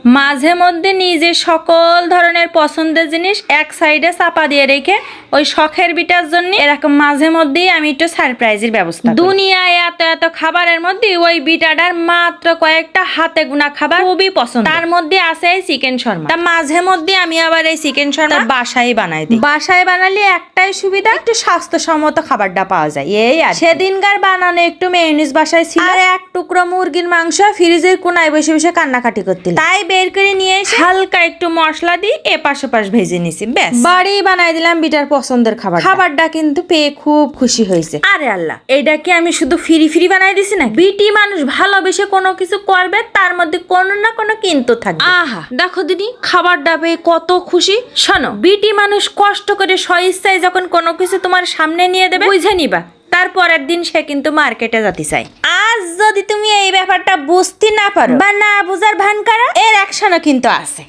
মাঝে মধ্যে নিজের সকল ধরনের পছন্দের জিনিস এক সাইডে চাপা দিয়ে রেখে ওই শখের বিটার জন্য এরকম মাঝে মধ্যেই আমি একটু সারপ্রাইজের ব্যবস্থা করি। দুনিয়ায় এত এত খাবারের মধ্যে ওই বিটাটার মাত্র কয়েকটা হাতে গোনা খাবার খুবই পছন্দ। তার মধ্যে আছে এই চিকেন শর্মা। তা মাঝে মধ্যে আমি আবার এই চিকেন শর্মা বাসায় বানাই দিই। বাসায় বানালে একটাই সুবিধা, একটু স্বাস্থ্যসম্মত খাবারটা পাওয়া যায়। এই আর সেদিনকার বানানো একটু মেয়োনিজ বাসায় ছিল, আর এক টুকরো মুরগির মাংস ফ্রিজের কোনায় বসে বসে কান্নাকাটি করছিল, তাই বের করে নিয়ে এসে হালকা একটু মশলা দিয়ে এপাশ ওপাশ ভেজে নিছি, ব্যাস বাড়ি বানাই দিলাম বিটার পছন্দের খাবার। খাবারটা কিন্তু পেয়ে খুব খুশি হয়েছে। আরে আল্লাহ, এইটা কি আমি শুধু ফ্রি ফ্রি বানাই দিছি না? বিটি মানুষ ভালোবেসে কোনো কিছু করবে, তার মধ্যে কোনো না কোনো কিন্তু থাকবে। আহা দেখো দিদি, খাবারটা পেয়ে কত খুশি। শোনো, বিটি মানুষ কষ্ট করে স্বইচ্ছায় যখন কোনো কিছু তোমার সামনে নিয়ে দেবে, বুঝে নিবা তারপরের দিন সে কিন্তু মার্কেটে যেতে চায়। আজ যদি তুমি এই ব্যাপারটা বুঝতে না পারো বা না বুঝার ভান করো, এর অ্যাকশনও কিন্তু আছে।